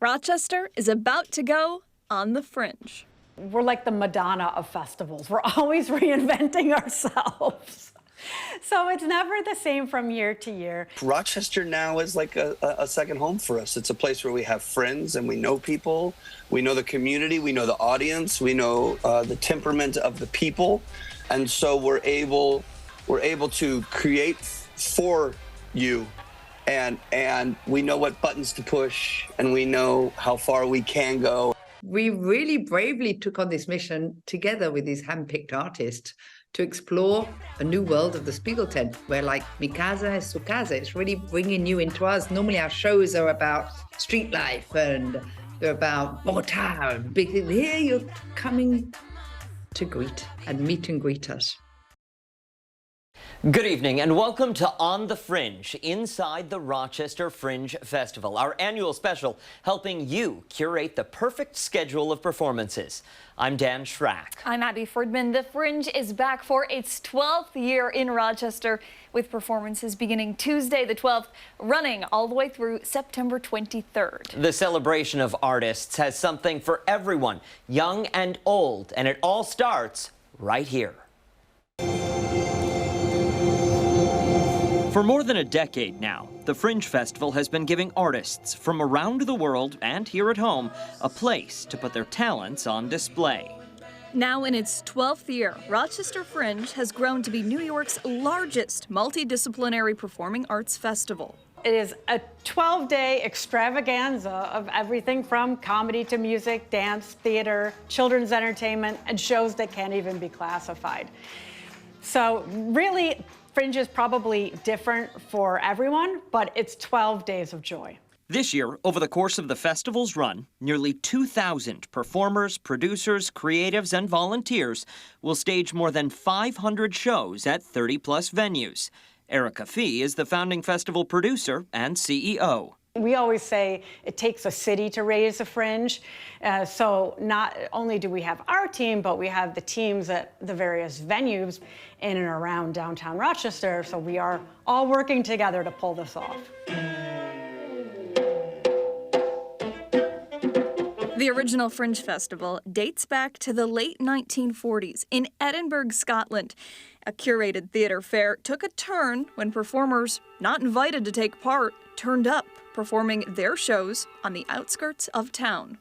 Rochester is about to go on the Fringe. We're like the Madonna of festivals. We're always reinventing ourselves. So it's never the same from year to year. Rochester now is like a second home for us. It's a place where we have friends and we know people. We know the community, we know the audience, we know the temperament of the people. And so we're able to create for you. And we know what buttons to push, and we know how far we can go. We really bravely took on this mission together with these hand-picked artists to explore a new world of the Spiegeltent, where like mi casa es su casa. It's really bringing you into us. Normally our shows are about street life and they're about Bogota and big things. Here you're coming to greet and meet and greet us. Good evening and welcome to On the Fringe, inside the Rochester Fringe Festival, our annual special helping you curate the perfect schedule of performances. I'm Dan Schrack. I'm Abby Ferdman. The Fringe is back for its 12th year in Rochester, with performances beginning Tuesday the 12th, running all the way through September 23rd. The celebration of artists has something for everyone, young and old, and it all starts right here. For more than a decade now, the Fringe Festival has been giving artists from around the world and here at home a place to put their talents on display. Now in its 12th year, Rochester Fringe has grown to be New York's largest multidisciplinary performing arts festival. It is a 12-day extravaganza of everything from comedy to music, dance, theater, children's entertainment, and shows that can't even be classified. So really, Fringe is probably different for everyone, but it's 12 days of joy. This year, over the course of the festival's run, nearly 2,000 performers, producers, creatives, and volunteers will stage more than 500 shows at 30-plus venues. Erica Fee is the founding festival producer and CEO. We always say it takes a city to raise a Fringe. So not only do we have our team, but we have the teams at the various venues in and around downtown Rochester. So we are all working together to pull this off. The original Fringe Festival dates back to the late 1940s in Edinburgh, Scotland. A curated theater fair took a turn when performers not invited to take part turned up, performing their shows on the outskirts of town.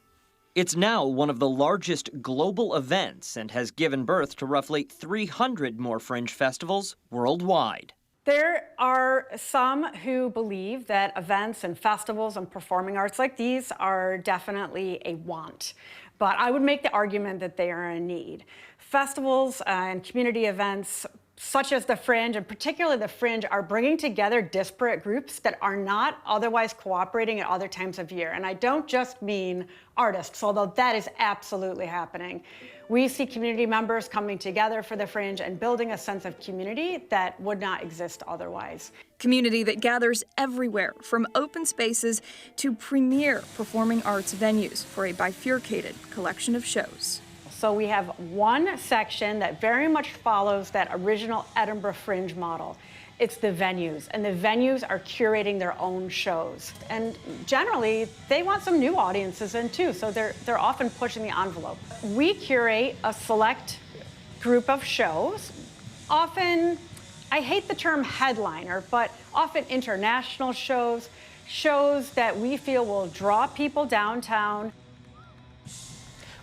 It's now one of the largest global events and has given birth to roughly 300 more Fringe festivals worldwide. There are some who believe that events and festivals and performing arts like these are definitely a want, but I would make the argument that they are a need. Festivals and community events such as the Fringe, and particularly the Fringe, are bringing together disparate groups that are not otherwise cooperating at other times of year. And I don't just mean artists, although that is absolutely happening. We see community members coming together for the Fringe and building a sense of community that would not exist otherwise. Community that gathers everywhere, from open spaces to premier performing arts venues for a bifurcated collection of shows. So we have one section that very much follows that original Edinburgh Fringe model. It's the venues, and the venues are curating their own shows. And generally, they want some new audiences in too, so they're often pushing the envelope. We curate a select group of shows, often, I hate the term headliner, but often international shows, shows that we feel will draw people downtown.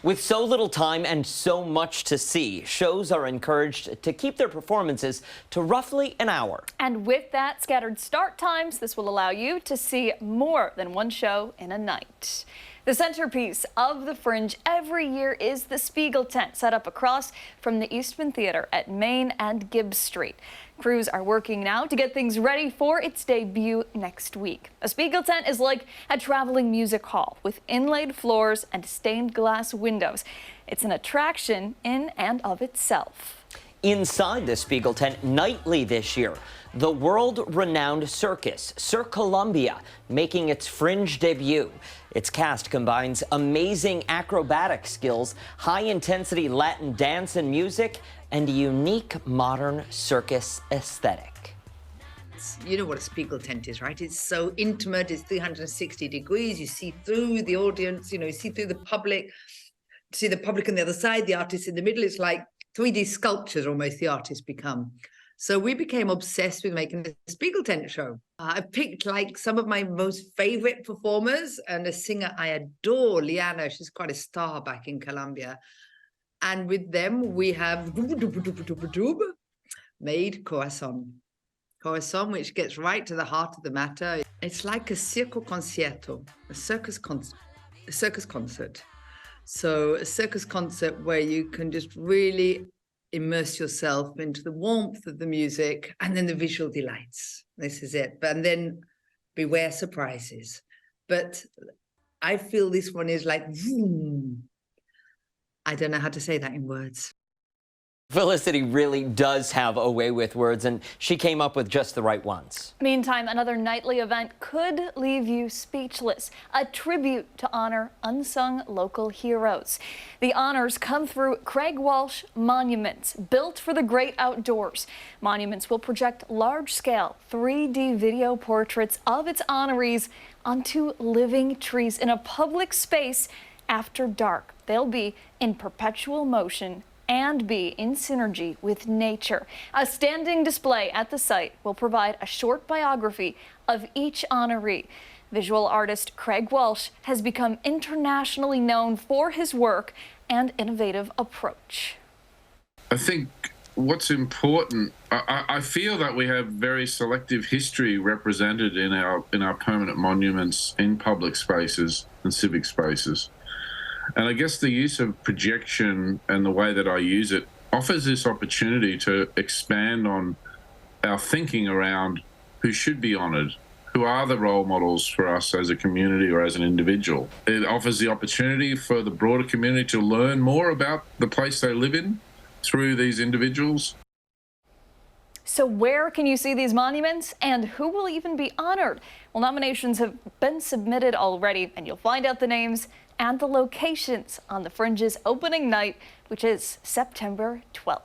With so little time and so much to see, shows are encouraged to keep their performances to roughly an hour. And with that scattered start times, this will allow you to see more than one show in a night. The centerpiece of the Fringe every year is the Spiegeltent, set up across from the East Main Theater at Main and Gibbs Street. Crews are working now to get things ready for its debut next week. A Spiegeltent is like a traveling music hall with inlaid floors and stained glass windows. It's an attraction in and of itself. Inside the Spiegeltent nightly this year, the world-renowned circus, Cirque Columbia, making its Fringe debut. Its cast combines amazing acrobatic skills, high-intensity Latin dance and music, and a unique modern circus aesthetic. you know what a Spiegeltent is, right? It's so intimate, it's 360 degrees. You see through the audience, you see through the public, see the public on the other side, the artist in the middle. It's like 3D sculptures almost the artists become. So we became obsessed with making the Spiegeltent show. I picked like some of my most favorite performers and a singer I adore, Liana. She's quite a star back in Colombia. And with them, we have made Corazon. Corazon, which gets right to the heart of the matter. It's like a circo concerto, a circus concert. So a circus concert where you can just really immerse yourself into the warmth of the music and then the visual delights. This is it. And then beware surprises. But I feel this one is like, vroom. I don't know how to say that in words. Felicity really does have a way with words, and she came up with just the right ones. Meantime, another nightly event could leave you speechless. A tribute to honor unsung local heroes. The honors come through Craig Walsh Monuments, built for the great outdoors. Monuments will project large-scale 3D video portraits of its honorees onto living trees in a public space after dark. They'll be in perpetual motion and be in synergy with nature. A standing display at the site will provide a short biography of each honoree. Visual artist Craig Walsh has become internationally known for his work and innovative approach. I think what's important, I feel that we have very selective history represented in our permanent monuments in public spaces and civic spaces. And I guess the use of projection and the way that I use it offers this opportunity to expand on our thinking around who should be honoured, who are the role models for us as a community or as an individual. It offers the opportunity for the broader community to learn more about the place they live in through these individuals. So where can you see these monuments, and who will even be honored? Well, nominations have been submitted already, and you'll find out the names and the locations on the Fringe's opening night, which is September 12th.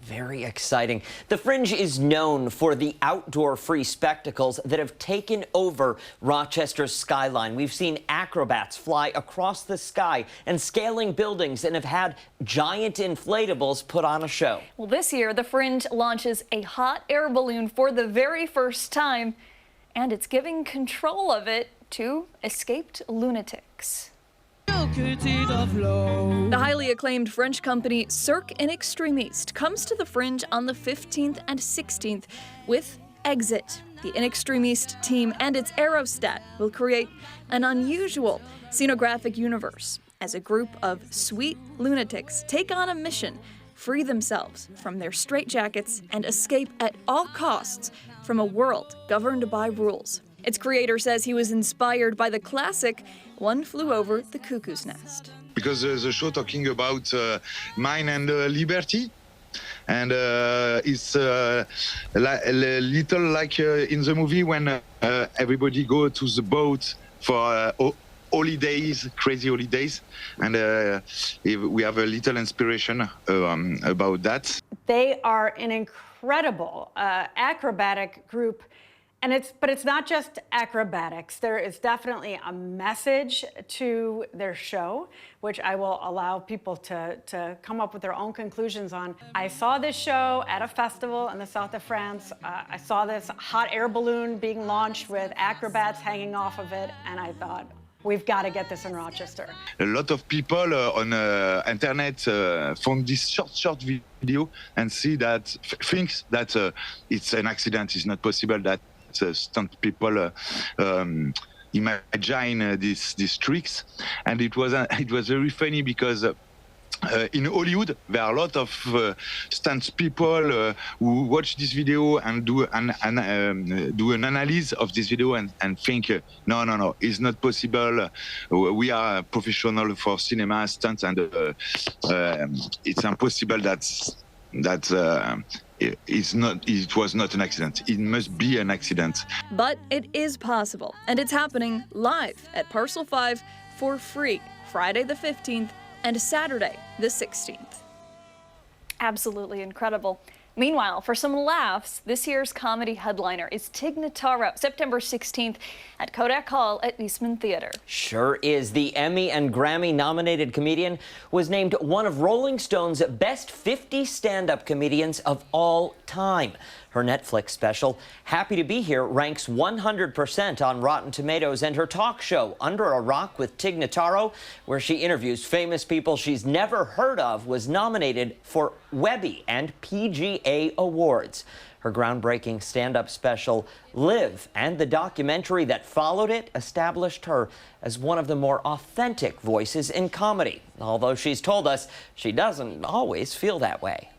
Very exciting. The Fringe is known for the outdoor free spectacles that have taken over Rochester's skyline. We've seen acrobats fly across the sky and scaling buildings and have had giant inflatables put on a show. Well, this year, the Fringe launches a hot air balloon for the very first time, and it's giving control of it to escaped lunatics. The highly acclaimed French company Cirque in Extremis comes to the Fringe on the 15th and 16th with Exit. The In Extremis team and its aerostat will create an unusual scenographic universe as a group of sweet lunatics take on a mission, free themselves from their straitjackets, and escape at all costs from a world governed by rules. Its creator says he was inspired by the classic One Flew Over the Cuckoo's Nest. Because the show talking about mine and liberty, and it's a little like in the movie when everybody go to the boat for holidays, crazy holidays, and we have a little inspiration about that. They are an incredible acrobatic group. But it's not just acrobatics. There is definitely a message to their show, which I will allow people to come up with their own conclusions on. I saw this show at a festival in the south of France. I saw this hot air balloon being launched with acrobats hanging off of it, and I thought, we've got to get this in Rochester. A lot of people on internet found this short video and see that, thinks that it's an accident. It's not possible that stunt people imagine these tricks, and it was very funny because in Hollywood there are a lot of stunt people who watch this video and do an analysis of this video and think no, it's not possible. We are professional for cinema stunts, and it's impossible that it was not an accident. It must be an accident. But it is possible, and it's happening live at Parcel 5 for free, Friday the 15th and Saturday the 16th. Absolutely incredible. Meanwhile, for some laughs, this year's comedy headliner is Tig Notaro, September 16th at Kodak Hall at Eastman Theater. Sure is. The Emmy and Grammy-nominated comedian was named one of Rolling Stone's best 50 stand-up comedians of all time. Her Netflix special, Happy to Be Here, ranks 100% on Rotten Tomatoes, and her talk show, Under a Rock with Tig Notaro, where she interviews famous people she's never heard of, was nominated for Webby and PGA Awards. Her groundbreaking stand-up special, Live, and the documentary that followed it established her as one of the more authentic voices in comedy, although she's told us she doesn't always feel that way.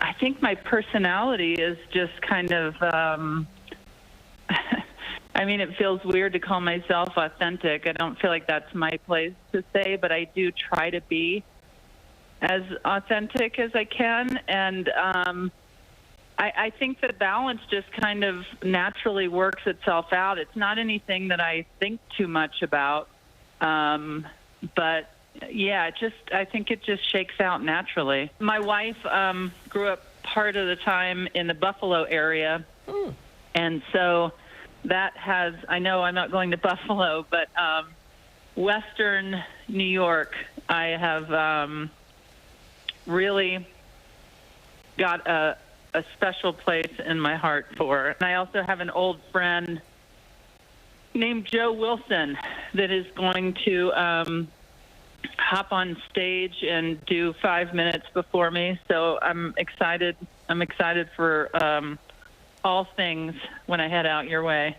I think my personality is just kind of, I mean, it feels weird to call myself authentic. I don't feel like that's my place to say, but I do try to be as authentic as I can. And I think the balance just kind of naturally works itself out. It's not anything that I think too much about, but yeah, I think it just shakes out naturally. My wife grew up part of the time in the Buffalo area, and so that has, I know I'm not going to Buffalo, but Western New York, I have really got a special place in my heart for. And I also have an old friend named Joe Wilson that is going to hop on stage and do 5 minutes before me. So I'm excited. I'm excited for all things when I head out your way.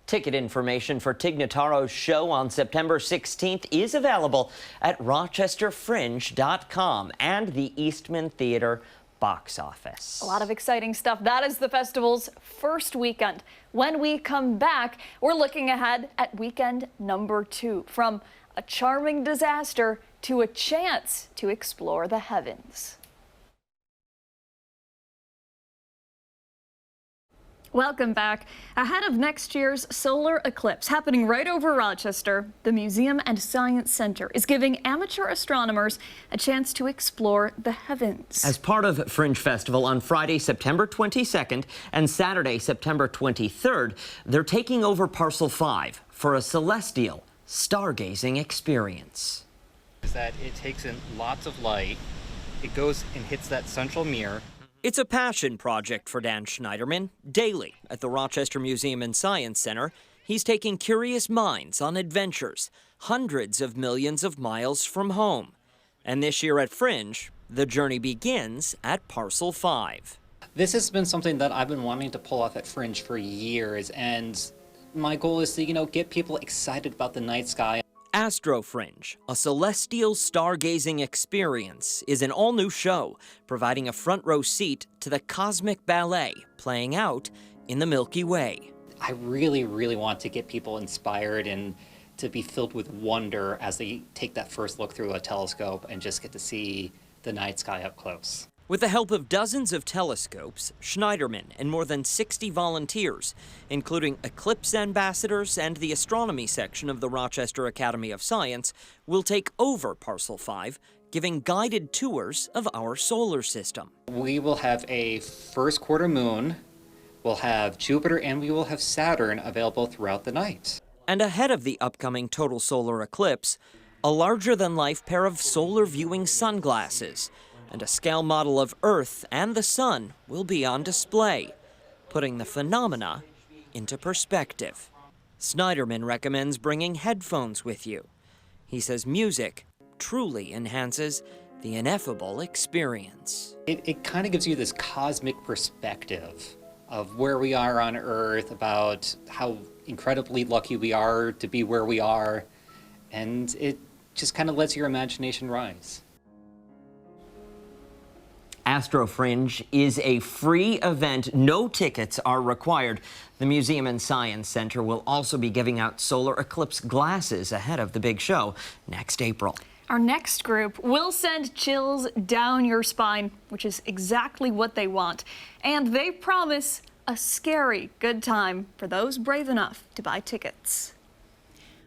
Ticket information for Tig Notaro's show on September 16th is available at rochesterfringe.com and the Eastman Theater box office. A lot of exciting stuff. That is the festival's first weekend. When we come back, we're looking ahead at weekend number 2. From a charming disaster to a chance to explore the heavens. Welcome back. Ahead of next year's solar eclipse happening right over Rochester, the Museum and Science Center is giving amateur astronomers a chance to explore the heavens. As part of Fringe Festival on Friday, September 22nd and Saturday, September 23rd, they're taking over Parcel 5 for a celestial stargazing experience. Is that it takes in lots of light, it goes and hits that central mirror. It's a passion project for Dan Schneiderman. Daily at the Rochester Museum and Science Center, he's taking curious minds on adventures hundreds of millions of miles from home. And this year at Fringe, the journey begins at Parcel 5. This has been something that I've been wanting to pull off at Fringe for years, and my goal is to, get people excited about the night sky. Astro Fringe, a celestial stargazing experience, is an all-new show providing a front-row seat to the cosmic ballet playing out in the Milky Way. I really, really want to get people inspired and to be filled with wonder as they take that first look through a telescope and just get to see the night sky up close. With the help of dozens of telescopes, Schneiderman and more than 60 volunteers, including eclipse ambassadors and the astronomy section of the Rochester Academy of Science, will take over Parcel 5, giving guided tours of our solar system. We will have a first quarter moon, we'll have Jupiter, and we will have Saturn available throughout the night. And ahead of the upcoming total solar eclipse, a larger-than-life pair of solar viewing sunglasses and a scale model of Earth and the Sun will be on display, putting the phenomena into perspective. Schneiderman recommends bringing headphones with you. He says music truly enhances the ineffable experience. It kind of gives you this cosmic perspective of where we are on Earth, about how incredibly lucky we are to be where we are, and it just kind of lets your imagination rise. Astro Fringe is a free event. No tickets are required. The Museum and Science Center will also be giving out solar eclipse glasses ahead of the big show next April. Our next group will send chills down your spine, which is exactly what they want. And they promise a scary good time for those brave enough to buy tickets.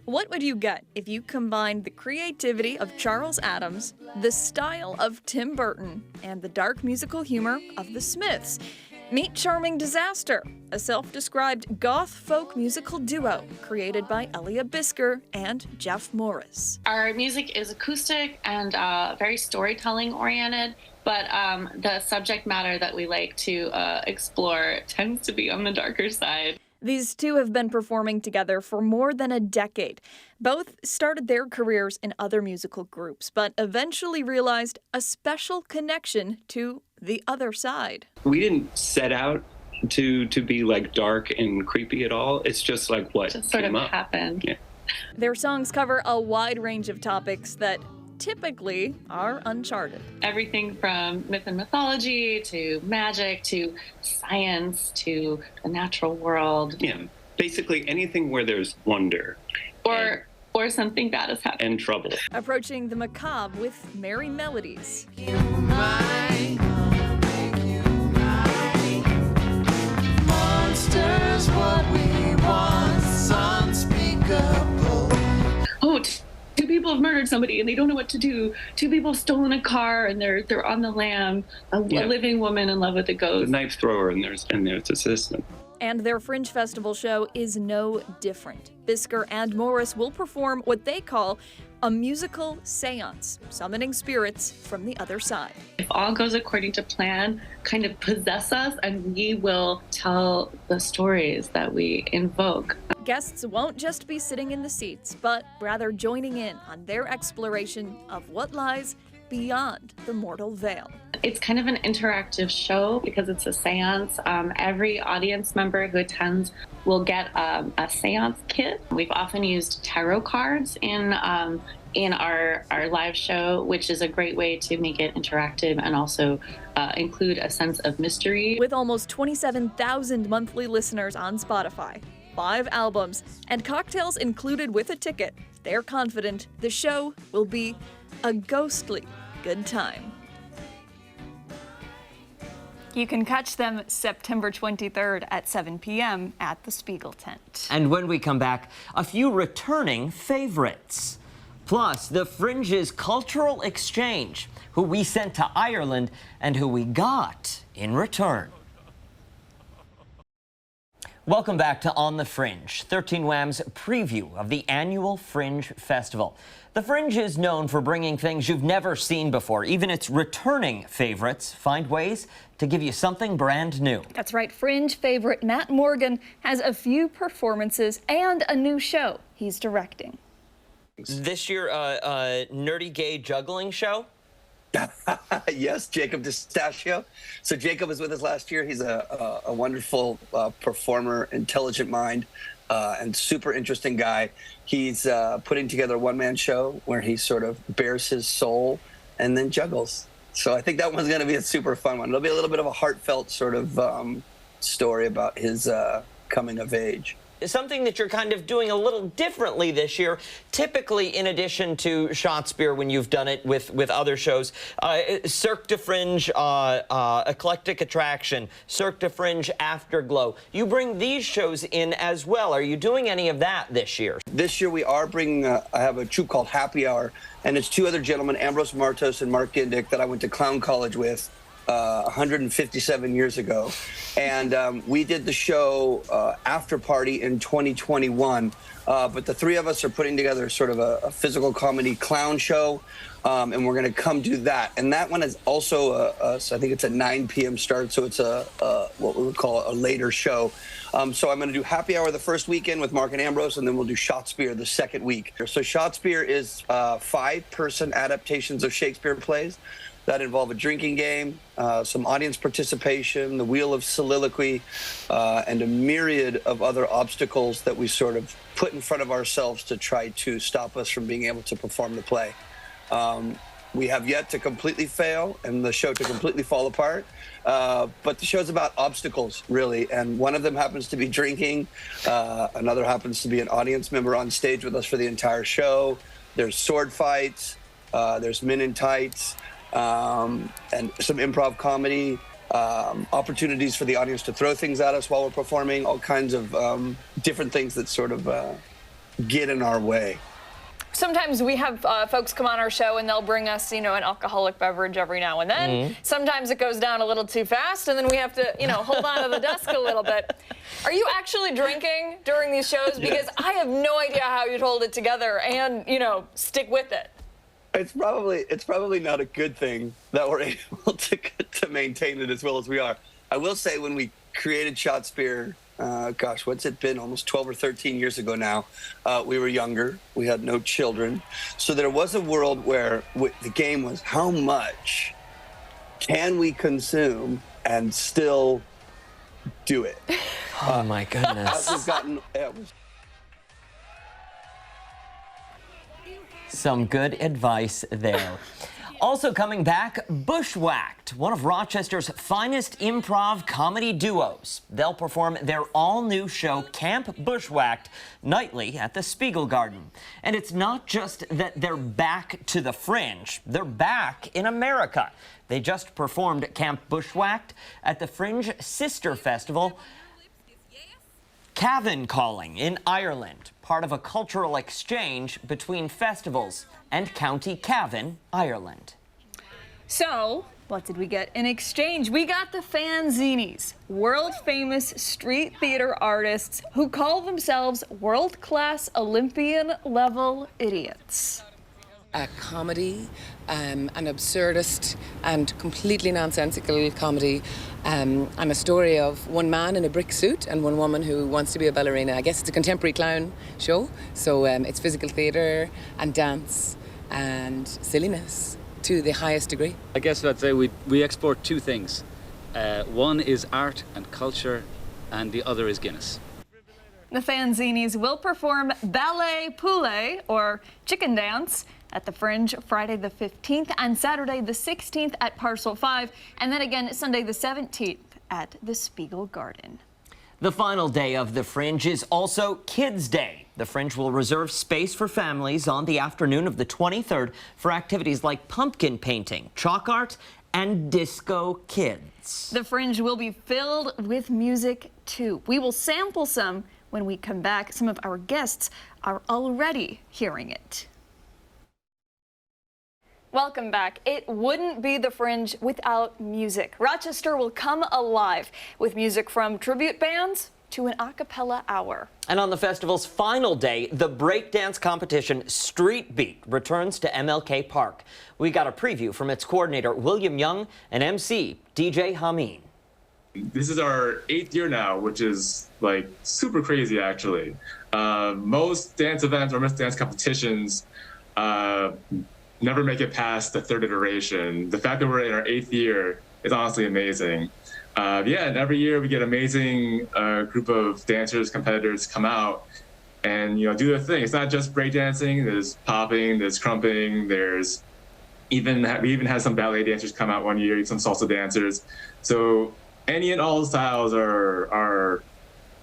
What would you get if you combined the creativity of Charles Addams, the style of Tim Burton, and the dark musical humor of the Smiths? Meet Charming Disaster, a self-described goth folk musical duo created by Elia Bisker and Jeff Morris. Our music is acoustic and very storytelling oriented, but the subject matter that we like to explore tends to be on the darker side. These two have been performing together for more than a decade. Both started their careers in other musical groups, but eventually realized a special connection to the other side. We didn't set out to be like dark and creepy at all. It's just like what just sort came of up. happened. Yeah. Their songs cover a wide range of topics that typically are uncharted. Everything from myth and mythology to magic to science to the natural world. Yeah, basically anything where there's wonder Or something bad has happened. and trouble. Approaching the macabre with merry melodies. Oh, two people have murdered somebody and they don't know what to do. Two people have stolen a car and they're on the lam. A living woman in love with a The ghost. knife thrower and there's assistant. And their Fringe Festival show is no different. Bisker and Morris will perform what they call a musical seance, summoning spirits from the other side. If all goes according to plan, kind of possess us and we will tell the stories that we invoke. Guests won't just be sitting in the seats, but rather joining in on their exploration of what lies beyond the mortal veil. It's kind of an interactive show because it's a seance. Every audience member who attends will get a seance kit. We've often used tarot cards in our live show, which is a great way to make it interactive and also include a sense of mystery. With almost 27,000 monthly listeners on Spotify, 5 albums, and cocktails included with a ticket, they're confident the show will be a ghostly good time. You can catch them September 23rd at 7 p.m. at the Spiegeltent. And when we come back, a few returning favorites. Plus, the Fringe's cultural exchange, who we sent to Ireland and who we got in return. Welcome back to On the Fringe, 13 Wham's preview of the annual Fringe Festival. The Fringe is known for bringing things you've never seen before. Even its returning favorites find ways to give you something brand new. That's right, Fringe favorite Matt Morgan has a few performances and a new show he's directing. This year, a nerdy gay juggling show? Yes, Jacob D'Estachio. So Jacob was with us last year. He's a wonderful performer, intelligent mind, and super interesting guy. He's putting together a one-man show where he sort of bears his soul and then juggles. So I think that one's going to be a super fun one. It'll be a little bit of a heartfelt sort of story about his coming of age. Something that you're kind of doing a little differently this year. Typically, in addition to Shotspire, when you've done it with other shows, Cirque de Fringe, Eclectic Attraction, Cirque de Fringe Afterglow, you bring these shows in as well. Are you doing any of that this year? This year we are bringing, I have a troupe called Happy Hour, and it's 2 other gentlemen, Ambrose Martos and Mark Gindick, that I went to clown college with 157 years ago. And we did the show After Party in 2021. But the 3 of us are putting together sort of a physical comedy clown show. And we're going to come do that. And that one is also, so I think it's a 9 p.m. start. So it's what we would call a later show. So I'm going to do Happy Hour the first weekend with Mark and Ambrose, and then we'll do Shotspire the second week. So Shotspire is 5-person adaptations of Shakespeare plays that involve a drinking game, some audience participation, the wheel of soliloquy, and a myriad of other obstacles that we sort of put in front of ourselves to try to stop us from being able to perform the play. We have yet to completely fail and the show to completely fall apart, but the show's about obstacles, really, and one of them happens to be drinking, another happens to be an audience member on stage with us for the entire show. There's sword fights, there's men in tights, and some improv comedy, opportunities for the audience to throw things at us while we're performing, all kinds of different things that sort of get in our way. Sometimes we have folks come on our show and they'll bring us, an alcoholic beverage every now and then. Sometimes it goes down a little too fast, and then we have to, hold on to the desk a little bit. Are you actually drinking during these shows? Because I have no idea how you'd hold it together and, stick with it. It's probably not a good thing that we're able to maintain it as well as we are. I will say when we created Shot Spear, what's it been? Almost 12 or 13 years ago now. We were younger. We had no children. So there was a world where the game was how much can we consume and still do it? Oh, my goodness. As we've gotten... Some good advice there. Also coming back, Bushwhacked, one of Rochester's finest improv comedy duos. They'll perform their all-new show, Camp Bushwhacked, nightly at the Spiegel Garden. And it's not just that they're back to the Fringe, they're back in America. They just performed Camp Bushwhacked at the Fringe Sister Festival, Cavan Calling in Ireland, part of a cultural exchange between festivals and County Cavan, Ireland. So, what did we get in exchange? We got the fanzinis, world-famous street theater artists who call themselves world-class Olympian-level idiots. A comedy, an absurdist and completely nonsensical comedy, and a story of one man in a brick suit and one woman who wants to be a ballerina. I guess it's a contemporary clown show, so it's physical theatre and dance and silliness to the highest degree. I guess I'd say we export two things. One is art and culture, and the other is Guinness. The fanzinis will perform ballet poulet, or chicken dance, at the Fringe Friday the 15th and Saturday the 16th at Parcel 5, and then again Sunday the 17th at the Spiegel Garden. The final day of the Fringe is also Kids' Day. The Fringe will reserve space for families on the afternoon of the 23rd for activities like pumpkin painting, chalk art, and disco kids. The Fringe will be filled with music, too. We will sample some when we come back. Some of our guests are already hearing it. Welcome back. It wouldn't be the Fringe without music. Rochester will come alive with music from tribute bands to an a cappella hour. And on the festival's final day, the breakdance competition Street Beat returns to MLK Park. We got a preview from its coordinator, William Young, and MC, DJ Hameen. This is our 8th year now, which is like super crazy, actually. Most dance events or most dance competitions never make it past the 3rd iteration. The fact that we're in our 8th year is honestly amazing. And every year we get amazing group of dancers, competitors come out and do their thing. It's not just breakdancing. There's popping, there's crumping, there's we even had some ballet dancers come out one year, some salsa dancers. So any and all styles are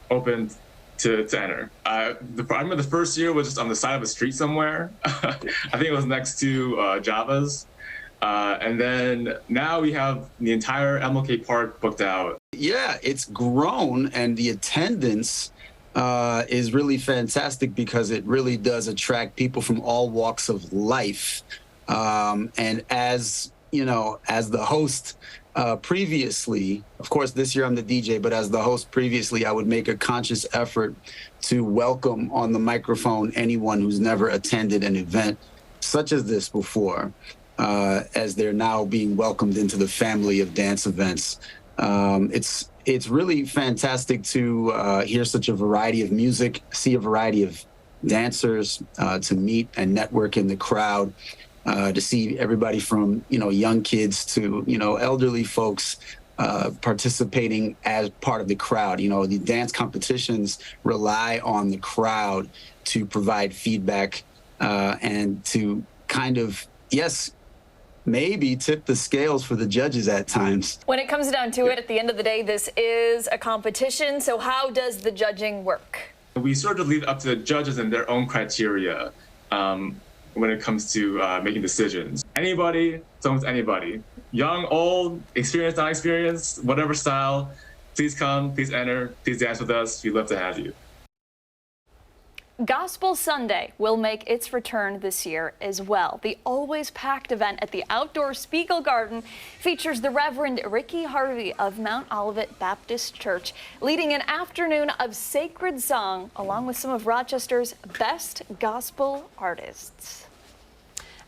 open to enter. I remember the first year was just on the side of a street somewhere. I think it was next to Java's. And then now we have the entire MLK Park booked out. Yeah, it's grown, and the attendance is really fantastic because it really does attract people from all walks of life. And as the host previously, of course, this year I'm the DJ, but as the host previously, I would make a conscious effort to welcome on the microphone anyone who's never attended an event such as this before, as they're now being welcomed into the family of dance events. It's really fantastic to hear such a variety of music, see a variety of dancers, to meet and network in the crowd. To see everybody from, young kids to, elderly folks participating as part of the crowd. The dance competitions rely on the crowd to provide feedback and to kind of, maybe tip the scales for the judges at times. When it comes down to it, at the end of the day, this is a competition. So how does the judging work? We sort of leave it up to the judges and their own criteria. When it comes to making decisions. Anybody, someone's anybody. Young, old, experienced, not experienced, whatever style, please come, please enter, please dance with us. We'd love to have you. Gospel Sunday will make its return this year as well. The always packed event at the outdoor Spiegel Garden features the Reverend Ricky Harvey of Mount Olivet Baptist Church, leading an afternoon of sacred song along with some of Rochester's best gospel artists.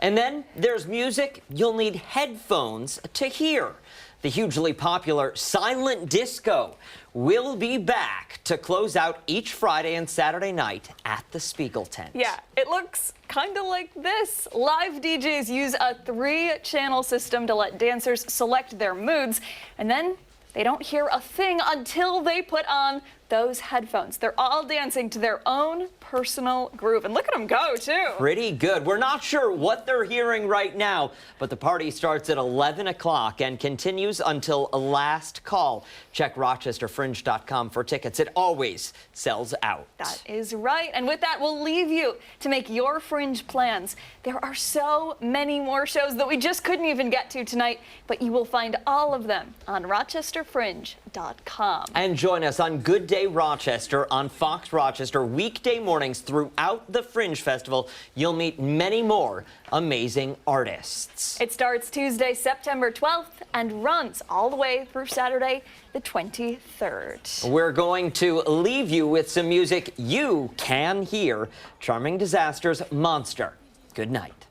And then there's music you'll need headphones to hear. The hugely popular silent disco will be back to close out each Friday and Saturday night at the Spiegeltent. Yeah, it looks kind of like this. Live DJs use a 3-channel system to let dancers select their moods, and then they don't hear a thing until they put on those headphones. They're all dancing to their own personal groove. And look at them go, too. Pretty good. We're not sure what they're hearing right now, but the party starts at 11 o'clock and continues until last call. Check RochesterFringe.com for tickets. It always sells out. That is right. And with that, we'll leave you to make your Fringe plans. There are so many more shows that we just couldn't even get to tonight, but you will find all of them on RochesterFringe.com. And join us on Good Day Rochester on Fox Rochester weekday mornings throughout the Fringe Festival. You'll meet many more amazing artists. It starts Tuesday, September 12th and runs all the way through Saturday, the 23rd. We're going to leave you with some music you can hear. Charming Disaster's Monster. Good night.